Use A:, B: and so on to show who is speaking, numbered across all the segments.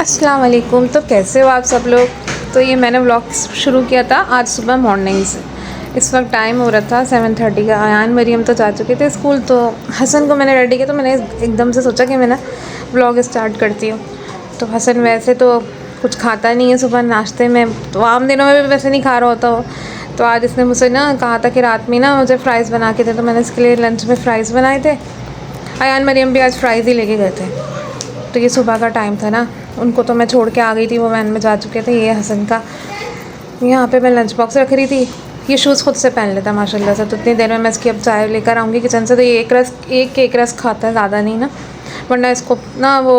A: अस्सलाम वालेकुम। तो कैसे हो आप सब लोग। तो ये मैंने व्लॉग शुरू किया था आज सुबह मॉर्निंग से। इस वक्त टाइम हो रहा था 7:30 का। आयान मरियम तो जा चुके थे स्कूल, तो हसन को मैंने रेडी किया। तो मैंने एकदम से सोचा कि मैं ना व्लॉग स्टार्ट करती हूँ। तो हसन वैसे तो कुछ खाता नहीं है सुबह नाश्ते में, तो आम दिनों में भी वैसे नहीं खा रहा होता हो। तो आज इसने मुझसे ना कहा था कि रात में ना मुझे फ़्राइज़ बना के दे, तो मैंने इसके लिए लंच में फ़्राइज़ बनाए थे। आयान मरियम भी आज फ़्राइज़ ही लेके गए थे। तो ये सुबह का टाइम था ना, उनको तो मैं छोड़ के आ गई थी, वो वैन में जा चुके थे। ये हसन का यहाँ पे मैं लंच बॉक्स रख रही थी। ये शूज़ खुद से पहन लेता है माशाल्लाह से। तो इतनी देर में मैं इसकी अब चाय लेकर आऊँगी किचन से। तो ये एक केक रस खाता है, ज़्यादा नहीं ना, वरना इसको ना वो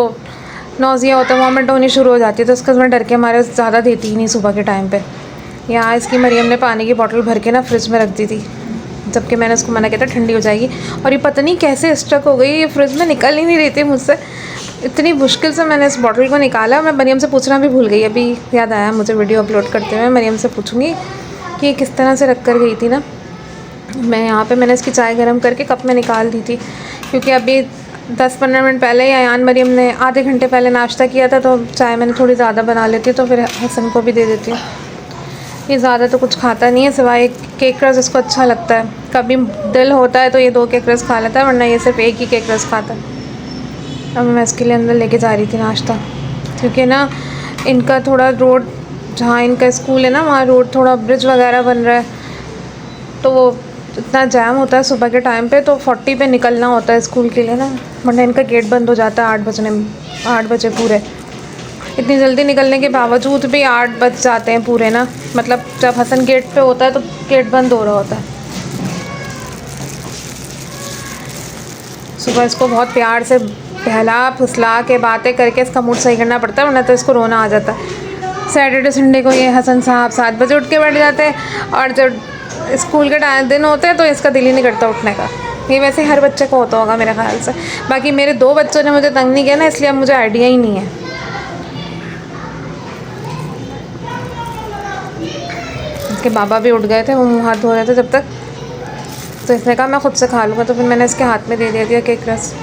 A: नौजिया होता है, वॉमिट होनी शुरू हो जाती है। तो उसका मैं डर के मारे ज़्यादा देती ही नहीं सुबह के टाइम पर। यहाँ इसकी मरियम ने पानी की बोतल भर के ना फ्रिज में रख दी थी, जबकि मैंने उसको मना किया था ठंडी हो जाएगी। और ये पता नहीं कैसे स्टक हो गई, ये फ्रिज में निकल ही नहीं रही थी मुझसे। इतनी मुश्किल से मैंने इस बॉटल को निकाला। मैं मरियम से पूछना भी भूल गई, अभी याद आया मुझे वीडियो अपलोड करते हुए। मरियम से पूछूंगी कि ये किस तरह से रख कर गई थी ना। मैं यहाँ पे मैंने इसकी चाय गर्म करके कप में निकाल दी थी, क्योंकि अभी 10-15 मिनट पहले ही आयान मरियम ने आधे घंटे पहले नाश्ता किया था। तो चाय मैंने थोड़ी ज़्यादा बना लेती, तो फिर हसन को भी दे देती हूँ। ये ज़्यादा तो कुछ खाता नहीं है, सिवाय एक केक रस इसको अच्छा लगता है। कभी दिल होता है तो ये 2 केक रस खा लेता है, वरना ये सिर्फ एक ही केक रस खाता है। अब मैं इसके लिए अंदर लेके जा रही थी नाश्ता, क्योंकि ना इनका थोड़ा रोड, जहाँ इनका स्कूल है ना, वहाँ रोड थोड़ा ब्रिज वगैरह बन रहा है। तो वो इतना जाम होता है सुबह के टाइम पे, तो 40 पे निकलना होता है स्कूल के लिए ना, वरना इनका गेट बंद हो जाता है 8 बजे पूरे। इतनी जल्दी निकलने के बावजूद भी 8 बज जाते हैं पूरे ना, मतलब जब हसन गेट पे होता है तो गेट बंद हो रहा होता है। सुबह इसको बहुत प्यार से बहला फुसला के बातें करके इसका मूड सही करना पड़ता है, वरना तो इसको रोना आ जाता है। सैटरडे संडे को ये हसन साहब 7 बजे उठ के बैठ जाते हैं, और जब स्कूल के दिन होते हैं तो इसका दिल ही नहीं करता उठने का। ये वैसे हर बच्चे को होता होगा मेरे ख्याल से। बाकी मेरे 2 बच्चों ने मुझे तंग नहीं किया ना, इसलिए अब मुझे आइडिया ही नहीं है। इसके बाबा भी उठ गए थे, वो मुँह हाथ धो रहे थे जब तक। तो इसने कहा मैं ख़ुद से खा लूँगा, तो फिर मैंने इसके हाथ में दे दिया केक रस।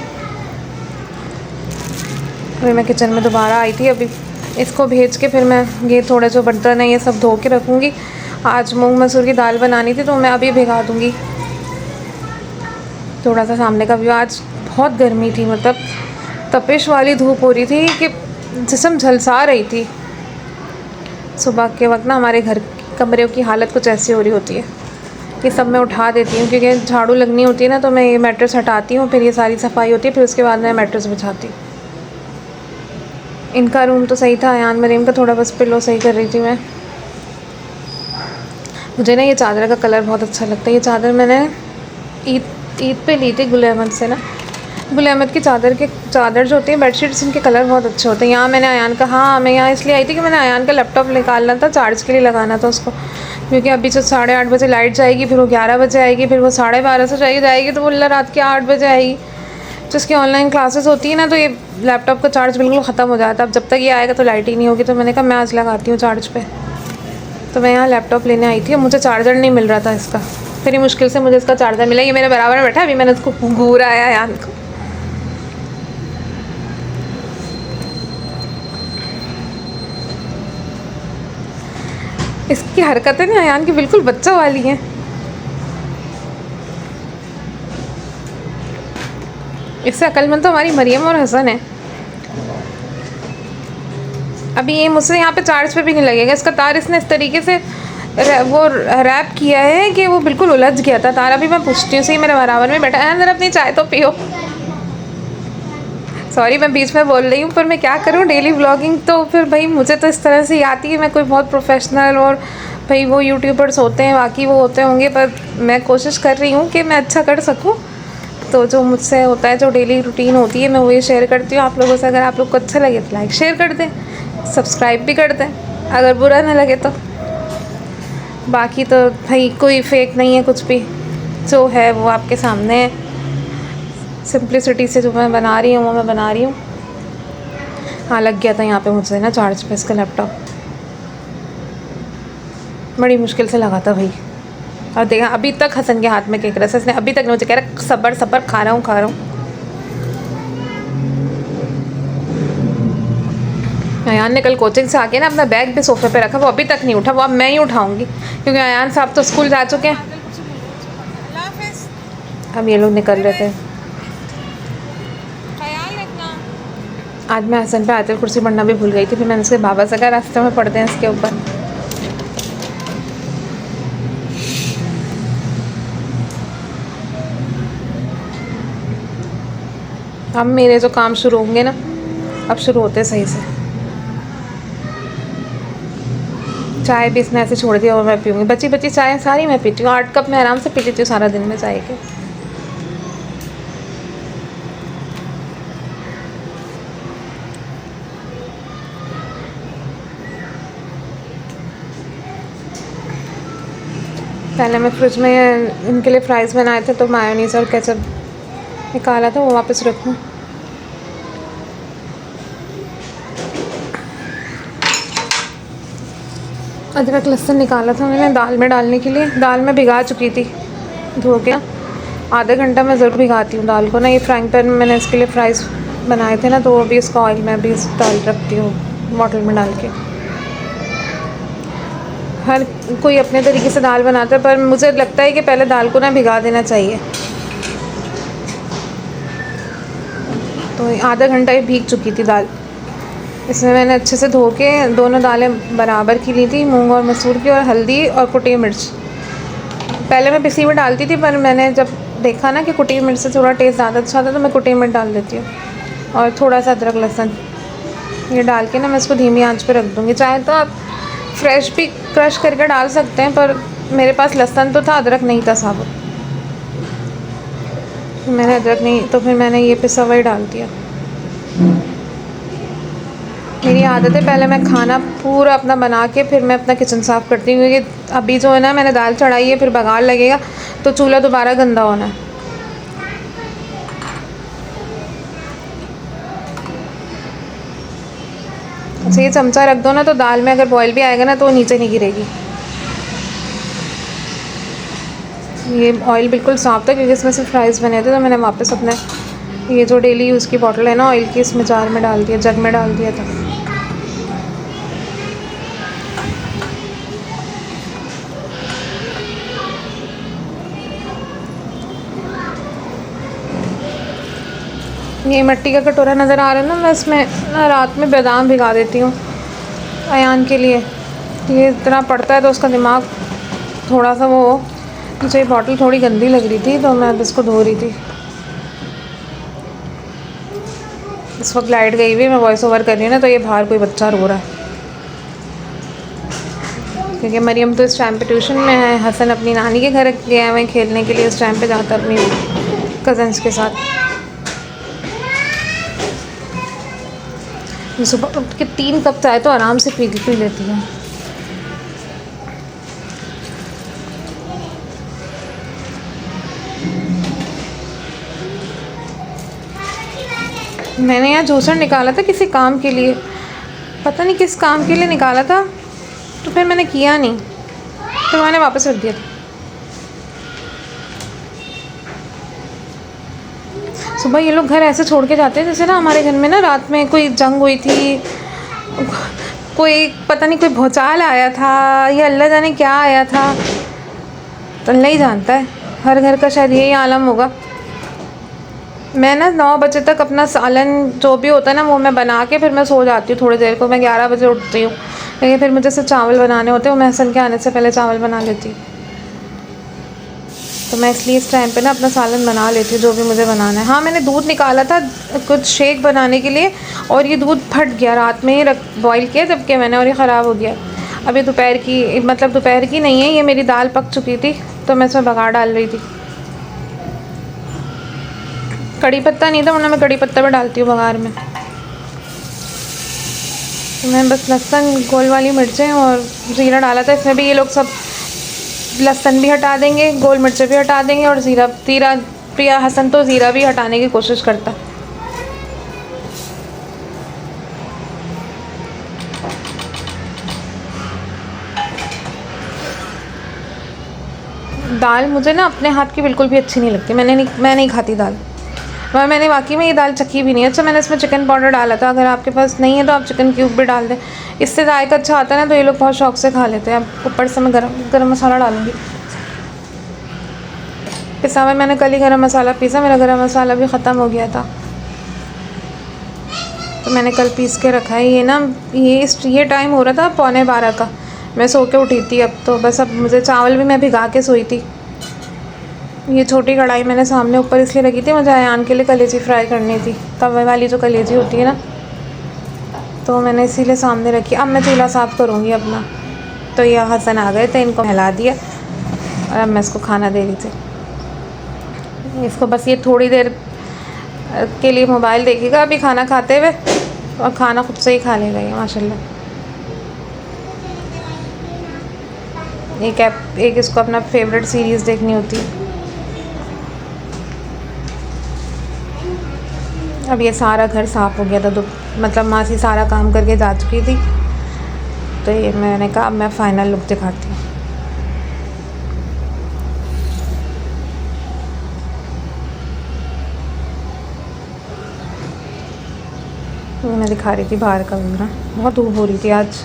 A: फिर मैं किचन में दोबारा आई थी, अभी इसको भेज के फिर मैं ये थोड़े जो बर्तन है ये सब धो के रखूँगी। आज मूंग मसूर की दाल बनानी थी, तो मैं अभी भिगा दूँगी। थोड़ा सा सामने का व्यू, आज बहुत गर्मी थी, मतलब तपिश वाली धूप हो रही थी कि जिस्म झलसा रही थी। सुबह के वक्त ना हमारे घर कमरे की हालत कुछ ऐसी हो रही होती है कि सब मैं उठा देती हूँ, क्योंकि झाड़ू लगनी होती है ना, तो मैं ये मैट्रेस हटाती हूँ, फिर ये सारी सफाई होती है, फिर उसके बाद मैं मैट्रेस बिछाती हूँ। इनका रूम तो सही था, आयान मरीम का थोड़ा बस पिलो सही कर रही थी मैं। मुझे ना ये चादर का कलर बहुत अच्छा लगता है। ये चादर मैंने ईद पे ली थी गुल अहमद से ना। गुल अहमद की चादर जो होती है बेडशीट्स, इनके कलर बहुत अच्छे होते हैं। यहाँ मैंने आयान का, हाँ मैं यहाँ इसलिए आई थी कि मैंने आयान का लैपटॉप निकालना था, चार्ज के लिए लगाना था उसको, क्योंकि अभी जो 8:30 बजे लाइट जाएगी, फिर वो 11 बजे आएगी, फिर वो 12:30 से जाएगी, तो वो रात के 8 बजे आएगी। तो इसकी ऑनलाइन क्लासेस होती है ना, तो ये लैपटॉप का चार्ज बिल्कुल ख़त्म हो जाता है। अब जब तक ये आएगा तो लाइट ही नहीं होगी। तो मैंने कहा मैं आज लगाती हूँ चार्ज पे। तो मैं यहाँ लैपटॉप लेने आई थी, मुझे चार्जर नहीं मिल रहा था इसका, फिर मुश्किल से मुझे इसका चार्जर मिला। ये मेरे बराबर में बैठा है, अभी मैंने उसको घूरा है यान को। इसकी हरकतें ना अयान की बिल्कुल बच्चों वाली हैं। इससे अक्लमंद तो हमारी मरियम और हसन है। अभी ये मुझसे यहाँ पे चार्ज पे भी नहीं लगेगा। इसका तार इसने इस तरीके से वो रैप किया है कि वो बिल्कुल उलझ गया था तार। अभी मैं पूछती हूँ, सही मेरे बराबर में बैठा है, जरा अपनी चाय तो पियो। सॉरी मैं बीच में बोल रही हूँ, पर मैं क्या करूँ, डेली व्लॉगिंग तो फिर भाई मुझे तो इस तरह से ही आती है। मैं कोई बहुत प्रोफेशनल, और भाई वो यूट्यूबर्स होते हैं, बाकी वो होते होंगे, पर मैं कोशिश कर रही हूँ कि मैं अच्छा कर सकूँ। तो जो मुझसे होता है, जो डेली रूटीन होती है, मैं वही शेयर करती हूँ आप लोगों से। अगर आप लोग को अच्छा लगे तो लाइक शेयर कर दें, सब्सक्राइब भी कर दें, अगर बुरा ना लगे तो। बाकी तो भाई कोई फेक नहीं है, कुछ भी जो है वो आपके सामने है। सिंप्लिसिटी से जो मैं बना रही हूँ वो मैं बना रही हूँ। हाँ लग गया था यहाँ पे मुझसे ना चार्ज पे इसका लैपटॉप, बड़ी मुश्किल से लगा था भाई। और देखा अभी तक हसन के हाथ में केक रस, इसने अभी तक मुझे कह रहा सब्र सब्र, खा रहा हूँ। अयान ने कल कोचिंग से आके ना अपना बैग भी सोफे पे रखा, वो अभी तक नहीं उठा, वो अब मैं ही उठाऊंगी क्योंकि अयान साहब तो स्कूल जा चुके हैं। अब ये लोग निकल रहे थे। आज मैं हसन पे आयतल कुर्सी पढ़ना भी भूल गई थी, फिर मैंने उसके बाबा से कहा रास्ते में पढ़ते हैं इसके ऊपर। अब मेरे जो काम शुरू होंगे ना, अब शुरू होते सही से। चाय भी इसने ऐसे छोड़ दिया और मैं पीऊँगी, बची बची चाय सारी मैं पीती हूँ। 8 कप मैं आराम से पी लेती हूँ सारा दिन में चाय के। पहले मैं फ्रिज में इनके लिए फ्राइज़ बनाए थे तो मायोनीज़ और केचप निकाला था, वो वापस रखूँ। अदरक लहसुन निकाला था मैंने दाल में डालने के लिए। दाल में भिगा चुकी थी धो के, आधा घंटा मैं ज़रूर भिगाती हूँ दाल को ना। ये फ्राइंग पैन में मैंने इसके लिए फ्राइज़ बनाए थे ना, तो अभी इसका ऑयल मैं अभी डाल रखती हूँ बॉटल में डाल के। हर कोई अपने तरीके से दाल बनाता है, पर मुझे लगता है कि पहले दाल को ना भिगा देना चाहिए। तो आधा घंटा ही भीग चुकी थी दाल। इसमें मैंने अच्छे से धो के दोनों दालें बराबर की ली थी, मूंग और मसूर की, और हल्दी और कुटी मिर्च। पहले मैं पिसी हुई डालती थी, पर मैंने जब देखा ना कि कुटी मिर्च से थोड़ा टेस्ट ज़्यादा अच्छा आता है तो मैं कुटी मिर्च डाल देती हूँ, और थोड़ा सा अदरक लहसुन ये डाल के ना मैं इसको धीमी आंच पे रख दूँगी। चाहे तो आप फ्रेश भी क्रश करके डाल सकते हैं, पर मेरे पास लहसुन तो था, अदरक नहीं था साबुत। मैंने अदरक नहीं, तो फिर मैंने ये पिसा हुआ ही डाल दिया। मेरी आदत है पहले मैं खाना पूरा अपना बना के फिर मैं अपना किचन साफ़ करती हूँ, क्योंकि अभी जो है ना मैंने दाल चढ़ाई है, फिर बघार लगेगा तो चूल्हा दोबारा गंदा होना है। अच्छा, ये चमचा रख दो ना तो दाल में अगर बॉयल भी आएगा ना तो वो नीचे नहीं गिरेगी। ये ऑयल बिल्कुल साफ़ था क्योंकि इसमें से फ्राइज़ बने थे, तो मैंने वापस अपने ये जो डेली यूज़ की बॉटल है ना ऑयल की, इसमें जार में डाल दिया, जग में डाल दिया था। ये मिट्टी का कटोरा नज़र आ रहा है ना, मैं इसमें ना रात में बादाम भिगा देती हूँ अयान के लिए। ये इतना पड़ता है तो उसका दिमाग थोड़ा सा वो, मुझे ये बॉटल थोड़ी गंदी लग रही थी तो मैं अब इसको धो रही थी। इस वक्त लाइट गई हुई, मैं वॉइस ओवर कर रही हूँ ना, तो ये बाहर कोई बच्चा रो रहा है क्योंकि मरियम तो इस टाइम पे ट्यूशन में है। हसन अपनी नानी के घर गया हुए खेलने के लिए, इस टाइम पे जाता अपनी कज़न्स के साथ। सुबह उठ के 3 कप चाय तो आराम से पी लेती हूँ। मैंने यहाँ जूसर निकाला था किसी काम के लिए, पता नहीं किस काम के लिए निकाला था, तो फिर मैंने किया नहीं, तो मैंने वापस रख दिया था। सुबह ये लोग घर ऐसे छोड़ के जाते हैं जैसे ना हमारे घर में ना रात में कोई जंग हुई थी, कोई पता नहीं कोई भूचाल आया था या अल्लाह जाने क्या आया था, तो अल्लाह ही जानता है। हर घर का शायद यही आलम होगा। मैं ना 9 बजे तक अपना सालन जो भी होता है ना वो मैं बना के फिर मैं सो जाती हूँ थोड़ी देर को। मैं 11 बजे उठती हूँ, लेकिन फिर मुझे सिर्फ चावल बनाने होते हैं, मैं हसन के आने से पहले चावल बना लेती हूँ। तो मैं इसलिए इस टाइम पे ना अपना सालन बना लेती हूँ जो भी मुझे बनाना है। हाँ, मैंने दूध निकाला था कुछ शेक बनाने के लिए, और ये दूध फट गया, रात में ही बॉईल किया जबकि मैंने, और ये ख़राब हो गया। अभी दोपहर की, मतलब दोपहर की नहीं है ये, मेरी दाल पक चुकी थी तो मैं इसमें बघार डाल रही थी। कड़ी पत्ता नहीं था, वरना मैं कड़ी पत्ता भी डालती हूँ बघार में। तो मैं बस लहसुन, गोल वाली मिर्चें और ज़ीरा डाला था। इसमें भी ये लोग सब लहसुन भी हटा देंगे, गोल मिर्चें भी हटा देंगे, और ज़ीरा प्रिया हसन तो ज़ीरा भी हटाने की कोशिश करता। दाल मुझे ना अपने हाथ की बिल्कुल भी अच्छी नहीं लगती, मैं नहीं खाती दाल। और मैंने वाकई में ये दाल चखी भी नहीं। अच्छा मैंने इसमें चिकन पाउडर डाला था, अगर आपके पास नहीं है तो आप चिकन क्यूब भी डाल दें, इससे जायका अच्छा आता है ना, तो ये लोग बहुत शौक से खा लेते हैं। अब ऊपर से मैं गरम मसाला डालूँगी। पिसा हुआ मैंने कल ही गरम मसाला पीसा, मेरा गरम मसाला भी ख़त्म हो गया था तो मैंने कल पीस के रखा है। ये ना ये टाइम हो रहा था 11:15 का, मैं सो के उठी थी। अब तो बस अब मुझे चावल भी मैं भिगा के सोई थी। ये छोटी कढ़ाई मैंने सामने ऊपर इसलिए रखी थी, मुझे अयान के लिए कलेजी फ्राई करनी थी, तवे वाली जो कलेजी होती है ना, तो मैंने इसीलिए सामने रखी। अब मैं चूल्हा साफ़ करूँगी अपना। तो ये हसन आ गए थे, इनको नहला दिया और अब मैं इसको खाना दे रही थी। इसको बस ये थोड़ी देर के लिए मोबाइल देखेगा अभी खाना खाते हुए, और खाना खुद से ही खा लेगा ये माशाल्लाह। एक इसको अपना फेवरेट सीरीज़ देखनी होती है। अब ये सारा घर साफ़ हो गया था, तो मतलब मासी सारा काम करके जा चुकी थी, तो ये मैंने कहा अब मैं फ़ाइनल लुक दिखाती हूँ। मैं दिखा रही थी बाहर का व्यू ना, बहुत धूप हो रही थी आज।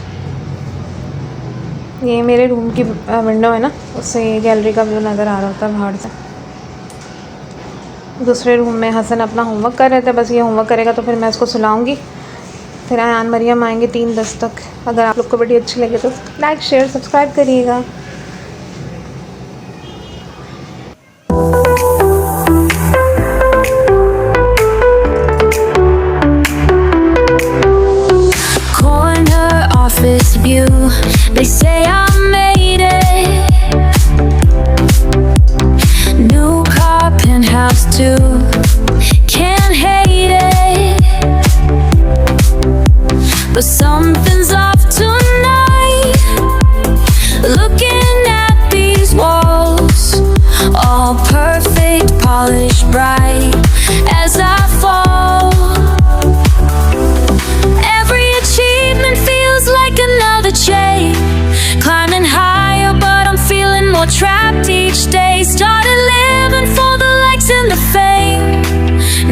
A: ये मेरे रूम की विंडो है ना, उससे ये गैलरी का व्यू नज़र आ रहा होता है बाहर से। दूसरे रूम में हसन अपना होमवर्क कर रहे थे, बस ये होमवर्क करेगा तो फिर मैं इसको सुलाऊंगी। फिर अयान मरियम आएंगे 3:10 तक। अगर आप लोग को वीडियो अच्छी लगे तो लाइक शेयर सब्सक्राइब करिएगा।
B: They say I made it. New car, penthouse too. Can't hate it, but something's off tonight. Looking at these walls, all perfect, polished, bright. As I fall, every achievement feels like another chain. Climbing higher, but I'm feeling more trapped each day. Started living for the likes and the fame.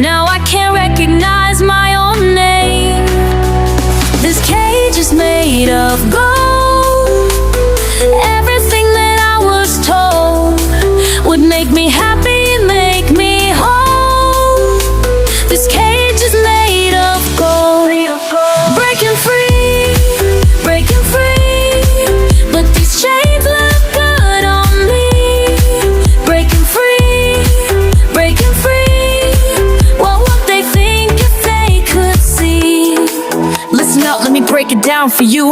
B: Now I can't recognize my own name. This cage is made of gold. Everything that I was told would make me happy, make me whole. This cage is made of gold. Breaking free, breaking free. But these chains look good on me. Breaking free, breaking free. What would they think if they could see? Listen up, let me break it down for you.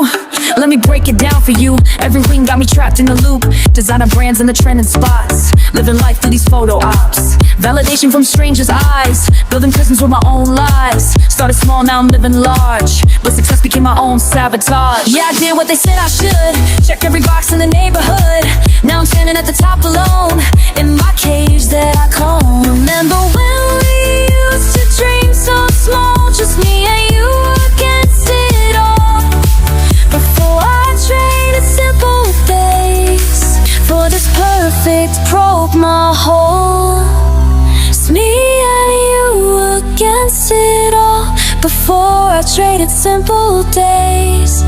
B: Let me break it down for you. Every wing got me trapped in a loop. Designer brands in the trending spots. Living life through these photo ops. Validation from strangers' eyes. Building prisons with my own lies. Started small, now I'm living large. But success became my own sabotage. Yeah, I did what they said I should. Check every box in the neighborhood. Now I'm standing at the top alone, in my cage that I clone. Remember when we used to dream so small, just me and you against it all. Before I traded simple days for this perfect broke my whole. It's me and you against it all. Before I traded simple days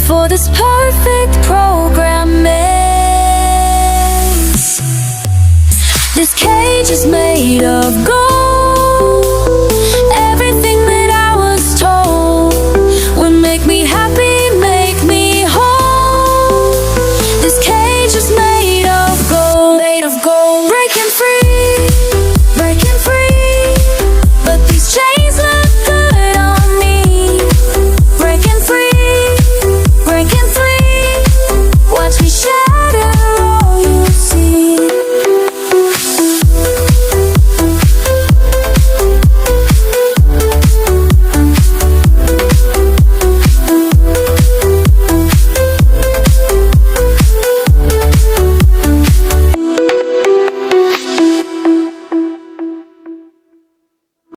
B: for this perfect program mix. This cage is made of gold.